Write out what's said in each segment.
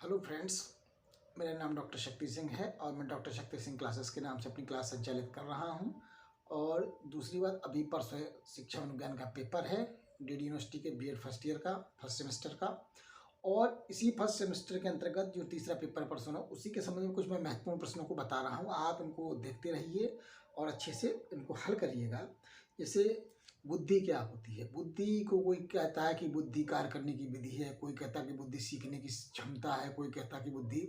Hello friends, मेरा नाम doctor Shakti Singh है और मैं डॉक्टर शक्ति सिंह क्लासेस के नाम से अपनी क्लास संचालित कर रहा हूं। और दूसरी बात, अभी परसों शिक्षा विज्ञान का पेपर है डीडी यूनिवर्सिटी के बीएड फर्स्ट ईयर का फर्स्ट सेमेस्टर का। और इसी फर्स्ट सेमेस्टर के अंतर्गत जो तीसरा पेपर परसों है उसी के संबंध में कुछ मैं महत्वपूर्ण प्रश्नों को बता रहा हूँ। आप इनको देखते रहिए और अच्छे से इनको हल करिएगा। जैसे बुद्धि क्या होती है? बुद्धि को कोई कहता है कि बुद्धि कार्य करने की विधि है, कोई कहता है कि बुद्धि सीखने की क्षमता है, कोई कहता है कि बुद्धि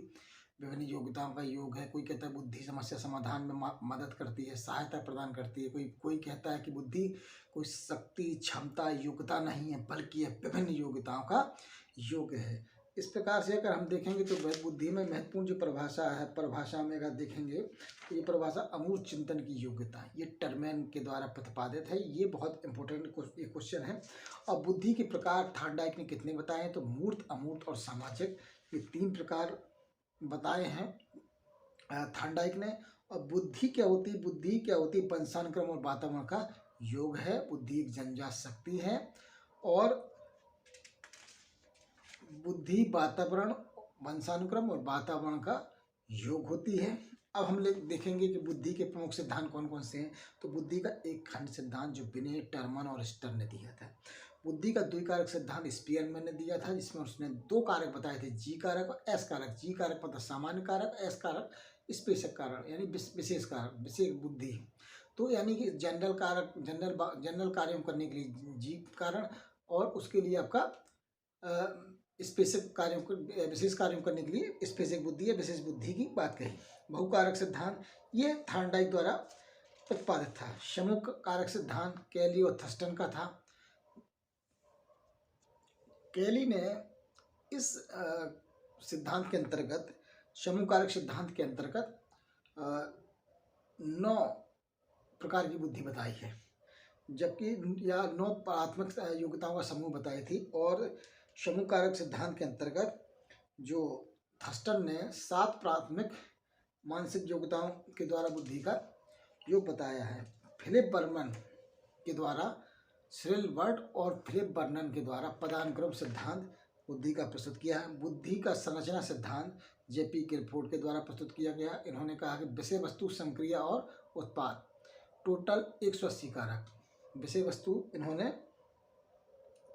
विभिन्न योग्यताओं का योग है, कोई कहता है बुद्धि समस्या समाधान में मदद करती है, सहायता प्रदान करती है, कोई कोई कहता है कि बुद्धि कोई शक्ति क्षमता योग्यता नहीं है बल्कि यह विभिन्न योग्यताओं का योग है। इस प्रकार से अगर हम देखेंगे तो बुद्धि में महत्वपूर्ण जो परिभाषा है, परिभाषा में अगर देखेंगे तो ये परिभाषा अमूर्त चिंतन की योग्यता है, ये टर्मैन के द्वारा प्रतिपादित है। ये बहुत इंपॉर्टेंट क्वेश्चन है। और बुद्धि के प्रकार थॉर्नडाइक ने कितने बताए हैं? तो मूर्त, अमूर्त और सामाजिक, ये 3 प्रकार बताए हैं थॉर्नडाइक ने। और बुद्धि क्या होती है? बुद्धि क्या होती है? वंशानुक्रम और वातावरण का योग है। बुद्धि एक जन्मजात शक्ति है और बुद्धि वातावरण, वंशानुक्रम और वातावरण का योग होती है। अब हम लोग देखेंगे कि बुद्धि के प्रमुख सिद्धांत कौन कौन से हैं। तो बुद्धि का एक खंड सिद्धांत जो बिने, टर्मन और स्टर ने दिया था। बुद्धि का द्विकारक सिद्धांत स्पीयरमैन ने दिया था, जिसमें उसने 2 कारक बताए थे, जी कारक और एस कारक। जी कारक मतलब सामान्य कारक, एस कारक स्पेशल कारक यानी विशेष कारक, विशेष बुद्धि। तो यानी कि जनरल कारक, जनरल कार्यों करने के लिए जी कारण और उसके लिए आपका स्पेसिफिक कार्यों को, विशेष कार्यों करने के लिए स्पेसिफिक बुद्धि या विशेष बुद्धि की बात कही। बहुकारक सिद्धांत ये थॉर्नडाइक द्वारा प्रतिपादित था। समूह कारक सिद्धांत कैली और थर्स्टन का था। कैली ने इस सिद्धांत के अंतर्गत, समूह कारक सिद्धांत के अंतर्गत 9 प्रकार की बुद्धि बताई है, जबकि 9 प्राथमिक योग्यताओं का समूह बताई थी। और समूह कारक सिद्धांत के अंतर्गत जो थर्स्टन ने 7 प्राथमिक मानसिक योग्यताओं के द्वारा बुद्धि का योग बताया है। फिलिप बर्मन के द्वारा, सिरिल वर्ड और फिलिप बर्नन के द्वारा पदानुक्रम सिद्धांत बुद्धि का प्रस्तुत किया है। बुद्धि का संरचना सिद्धांत जेपी क्लिफोर्ड के द्वारा प्रस्तुत किया गया। इन्होंने कहा कि विषय वस्तु, संक्रिया और उत्पाद, टोटल 180 कारक। विषय वस्तु इन्होंने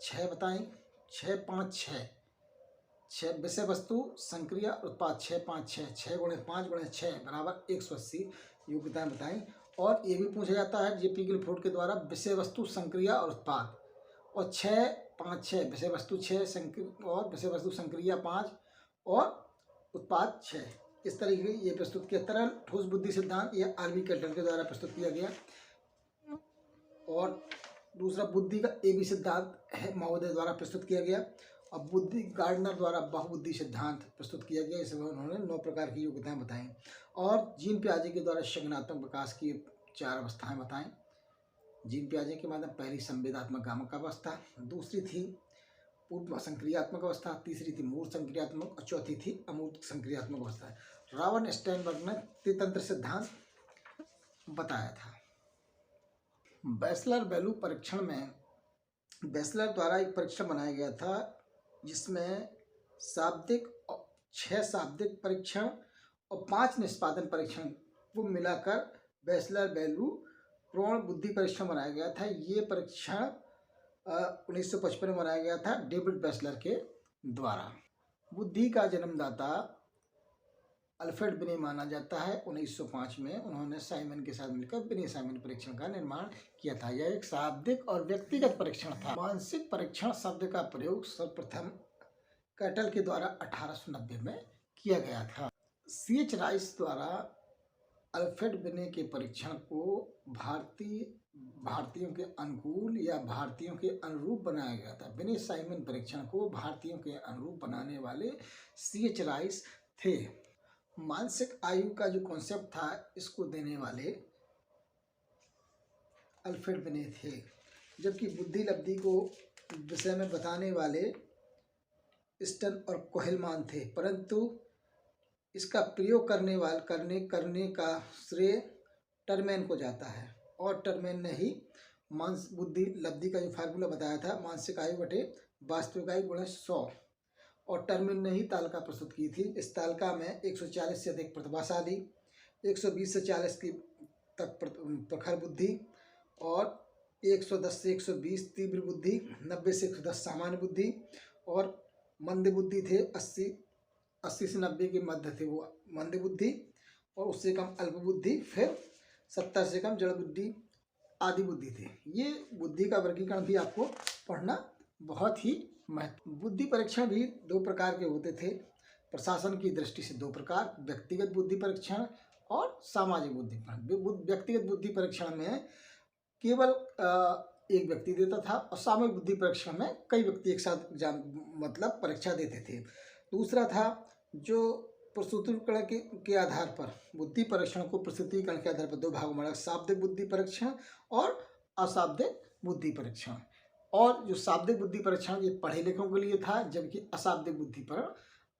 6 बताई, 6, 5, 6 विषय वस्तु, संक्रिया, उत्पाद 6, 5, 6, 6 गुणे 5 गुणे 6 बराबर 180 योग्यताएं बताई। और ये भी पूछा जाता है जेपी गिलफोर्ड के द्वारा विषय वस्तु, संक्रिया और उत्पाद, और 6, 5, 6 विषय वस्तु 6 और विषय वस्तु संक्रिया 5 और उत्पाद 6। इस तरीके ये प्रस्तुत किया। तरल ठोस बुद्धि सिद्धांत यह आरबी केल्टन के द्वारा प्रस्तुत किया गया। और दूसरा बुद्धि का एबी सिद्धांत है, महोदय द्वारा प्रस्तुत किया गया। और बुद्धि गार्डनर द्वारा बहुबुद्धि सिद्धांत प्रस्तुत किया गया। इसमें उन्होंने 9 प्रकार की योग्यताएं बताई। और जीन पियाजे के द्वारा संज्ञानात्मक विकास की 4 अवस्थाएं बताएं। जीन पियाजे के माध्यम पहली संवेदात्मक गामक अवस्था, दूसरी थी पूर्व संक्रियात्मक अवस्था, तीसरी थी मूर्त संक्रियात्मक और चौथी थी अमूर्त संक्रियात्मक अवस्था। रॉबर्ट स्टेनबर्ग ने त्रितंत्र सिद्धांत बताया था। बैचलर वैल्यू परीक्षण में बैचलर द्वारा एक परीक्षण बनाया गया था, जिसमें शाब्दिक 6 शाब्दिक परीक्षण और 5 निष्पादन परीक्षण को मिलाकर बैचलर वैल्यू प्रौढ़ बुद्धि परीक्षण बनाया गया था। ये परीक्षण 1955 में बनाया गया था डेविड बैचलर के द्वारा। बुद्धि का जन्मदाता अल्फ्रेड बिने माना जाता है। 1905 में उन्होंने साइमन के साथ मिलकर बिने साइमन परीक्षण का निर्माण किया था। यह एक शाब्दिक और व्यक्तिगत परीक्षण था। मानसिक परीक्षण शब्द का प्रयोग सर्वप्रथम कैटल के द्वारा 1890 में किया गया था। C.H. राइस द्वारा अल्फ्रेड बिने के परीक्षण को भारतीयों के अनुकूल या भारतीयों के अनुरूप बनाया गया था। बिने साइमन परीक्षण को भारतीयों के अनुरूप बनाने वाले C.H. राइस थे। मानसिक आयु का जो कॉन्सेप्ट था, इसको देने वाले अल्फ्रेड बिने थे, जबकि बुद्धि लब्धि को विषय में बताने वाले स्टन और कोहेलमान थे। परंतु इसका प्रयोग करने का श्रेय टर्मैन को जाता है। और टर्मैन ने ही बुद्धि लब्धि का जो फार्मूला बताया था, मानसिक आयु बटे वास्तविक आयु गुणे 100, और टर्मिन ने ही तालिका प्रस्तुत की थी। इस तालिका में 140 से अधिक प्रतिभाशाली, 120 से 40 की तक प्रखर बुद्धि और 110 से 120 तीव्र बुद्धि, 90 से 110 सामान्य बुद्धि और मंद बुद्धि थे। 80 से 90 के मध्य थे वो मंद बुद्धि और उससे कम अल्प बुद्धि, फिर 70 से कम जड़ बुद्धि आदि बुद्धि थे। ये बुद्धि का वर्गीकरण भी आपको पढ़ना बहुत ही महत्व। बुद्धि परीक्षण भी दो प्रकार के होते थे प्रशासन की दृष्टि से, दो प्रकार, व्यक्तिगत बुद्धि परीक्षण और सामाजिक बुद्धि परीक्षण। व्यक्तिगत बुद्धि परीक्षण में केवल एक व्यक्ति देता था और सामूहिक बुद्धि परीक्षण में कई व्यक्ति एक साथ मतलब परीक्षा देते थे। दूसरा था जो प्रस्तुतिकरण के आधार पर, बुद्धि परीक्षण को प्रस्तुतिकरण के आधार पर दो भागों में, शाब्दिक बुद्धि परीक्षण और अशाब्दिक बुद्धि परीक्षण। और जो शाब्दिक बुद्धि परीक्षण ये पढ़े लिखों के लिए था, जबकि अशाब्दिक बुद्धि पर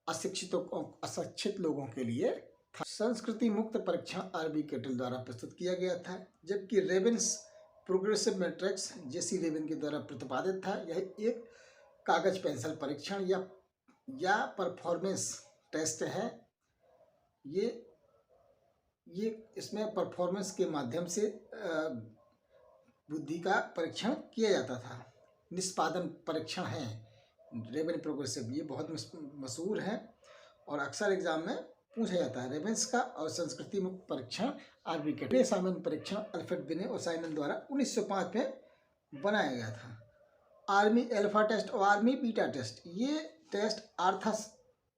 अशिक्षित लोगों के लिए था। संस्कृति मुक्त परीक्षण आरबी केटल द्वारा प्रस्तुत किया गया था, जबकि रेवेन्स प्रोग्रेसिव मैट्रिक्स जेसी रेवेन के द्वारा प्रतिपादित था। यह एक कागज पेंसिल परीक्षण या परफॉर्मेंस टेस्ट है। ये इसमें परफॉर्मेंस के माध्यम से बुद्धि का परीक्षण किया जाता था। निष्पादन परीक्षण है रेवेन प्रोग्रेसिव, ये बहुत मशहूर है और अक्सर एग्जाम में पूछा जाता है रेवेन्स का। और संस्कृति मुक्त परीक्षण आरबी केटल साइमन परीक्षण अल्फ्रेड बिने और साइमन द्वारा 1905 में बनाया गया था। आर्मी अल्फा टेस्ट और आर्मी बीटा टेस्ट, ये टेस्ट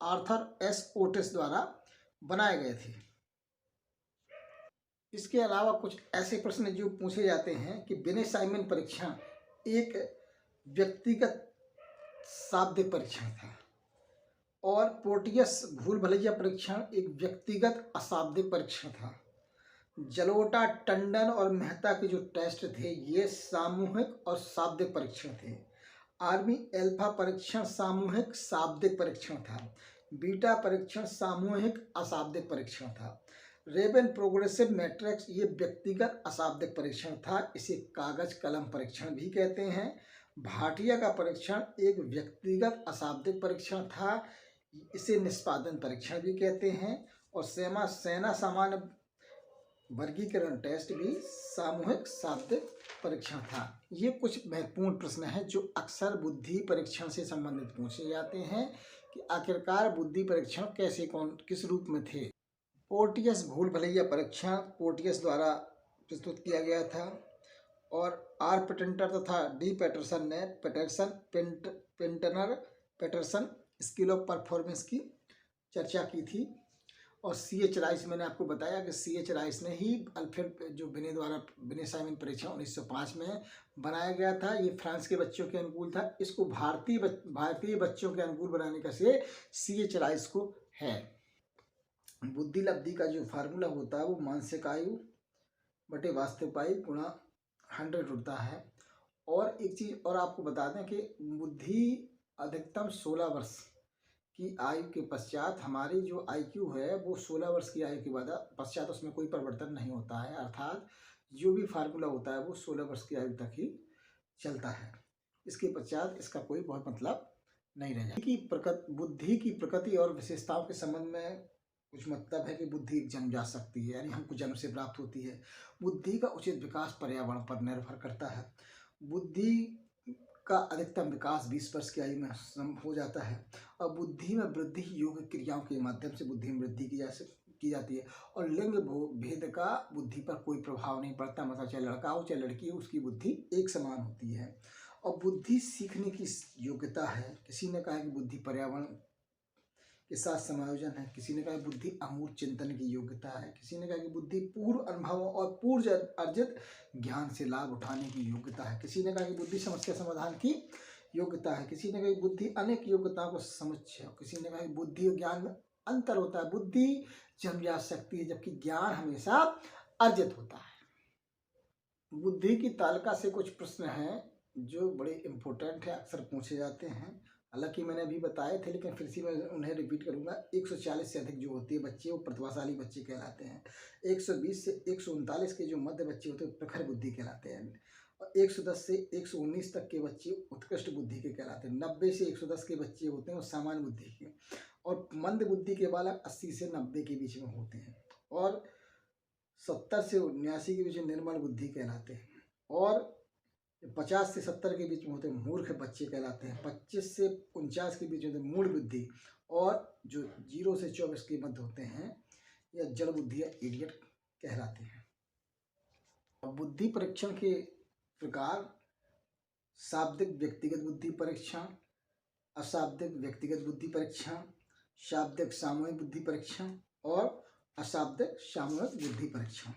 आर्थर एस ओटिस द्वारा बनाए गए थे। इसके अलावा कुछ ऐसे प्रश्न जो पूछे जाते हैं कि बिने साइमन परीक्षण एक व्यक्तिगत शाब्दिक परीक्षण था और पोर्टियस भूल भुलैया परीक्षण एक व्यक्तिगत अशाब्दिक परीक्षण था। जलोटा, टंडन और मेहता के जो टेस्ट थे ये सामूहिक और शाब्दिक परीक्षण थे। आर्मी अल्फा परीक्षण सामूहिक शाब्दिक परीक्षण था। बीटा परीक्षण सामूहिक अशाब्दिक परीक्षण था। रेवेन प्रोग्रेसिव मैट्रिक्स ये व्यक्तिगत अशाब्दिक परीक्षण था, इसे कागज कलम परीक्षण भी कहते हैं। भाटिया का परीक्षण एक व्यक्तिगत अशाब्दिक परीक्षण था, इसे निष्पादन परीक्षण भी कहते हैं। और सेना सामान्य वर्गीकरण टेस्ट भी सामूहिक शाब्दिक परीक्षण था। ये कुछ महत्वपूर्ण प्रश्न हैं जो अक्सर बुद्धि परीक्षण से संबंधित पूछे जाते हैं कि आखिरकार बुद्धि परीक्षण कैसे किस रूप में थे। पोर्टियस भूल भुलैया परीक्षण पोर्टियस द्वारा प्रस्तुत किया गया था और आर पेटेंटर तथा डी पैटरसन ने पेटरसन स्किल ऑफ परफॉर्मेंस की चर्चा की थी। और C.H. राइस, मैंने आपको बताया कि C.H. राइस ने ही अल्फ्रेड जो बिने द्वारा बिने साइमन परीक्षण 1905 में बनाया गया था। ये फ्रांस के बच्चों के अनुकूल था। इसको भारतीय बच्चों के अनुकूल बनाने का श्रेय C.H. राइस को है। बुद्धि लब्धि का जो फार्मूला होता है वो मानसिक आयु बटे वास्तविक आयु गुणा 100 होता है। और एक चीज़ और आपको बता दें कि बुद्धि अधिकतम 16 वर्ष की आयु के पश्चात, हमारी जो IQ है वो 16 वर्ष की आयु के बाद पश्चात उसमें कोई परिवर्तन नहीं होता है, अर्थात जो भी फार्मूला होता है वो 16 वर्ष की आयु तक ही चलता है। इसके पश्चात इसका कोई बहुत मतलब नहीं रह जाता। बुद्धि की प्रकृति और विशेषताओं के संबंध में कुछ मतलब है कि बुद्धि जन्मजात शक्ति है, यानी हमको जन्म से प्राप्त होती है। बुद्धि का उचित विकास पर्यावरण पर निर्भर करता है। बुद्धि का अधिकतम विकास 20 वर्ष की आयु में हो जाता है और बुद्धि में वृद्धि योग क्रियाओं के माध्यम से बुद्धि में वृद्धि की जाती है। और लिंग भेद का बुद्धि पर कोई प्रभाव नहीं पड़ता, मतलब चाहे लड़का हो चाहे लड़की हो, उसकी बुद्धि एक समान होती है। और बुद्धि सीखने की योग्यता है। किसी ने कहा कि बुद्धि पर्यावरण के साथ समायोजन है, किसी ने कहा बुद्धि अमूर्त चिंतन की योग्यता है, किसी ने कहा कि बुद्धि पूर्व अनुभवों और पूर्व अर्जित ज्ञान से लाभ उठाने की योग्यता है, किसी ने कहा कि बुद्धि समस्या समाधान की योग्यता है, किसी ने कहा कि बुद्धि अनेक योग्यताओं को समुच्चय, किसी ने कहा कि बुद्धि और ज्ञान में अंतर होता है। बुद्धि जन्मजात शक्ति है जबकि ज्ञान हमेशा अर्जित होता है। बुद्धि की तालिका से कुछ प्रश्न हैं जो बड़े इम्पोर्टेंट है, अक्सर पूछे जाते हैं। हालांकि मैंने अभी बताए थे लेकिन फिर से मैं उन्हें रिपीट करूंगा। 140 से अधिक जो होती है बच्चे वो प्रतिभाशाली बच्चे कहलाते हैं। 120 से 139 के जो मध्य बच्चे होते हैं प्रखर बुद्धि कहलाते हैं। 110 से 119 तक के बच्चे उत्कृष्ट बुद्धि के कहलाते हैं। 90 से 110 के बच्चे होते हैं वो सामान्य बुद्धि के, और मंद बुद्धि के बालक 80 से 90 के बीच में होते हैं, और 70 से 79 के बीच में निर्मल बुद्धि कहलाते हैं, और 50 से 70 के बीच में होते हैं मूर्ख बच्चे कहलाते हैं। 25 से 49 के बीच में होते हैं मूढ़ बुद्धि, और जो 0 से 24 के मध्य होते हैं या जड़ बुद्धि या इडियट कहलाते हैं। बुद्धि परीक्षण के प्रकार: शाब्दिक व्यक्तिगत बुद्धि परीक्षण, अशाब्दिक व्यक्तिगत बुद्धि परीक्षण, शाब्दिक सामूहिक बुद्धि परीक्षण और अशाब्दिक सामूहिक बुद्धि परीक्षण।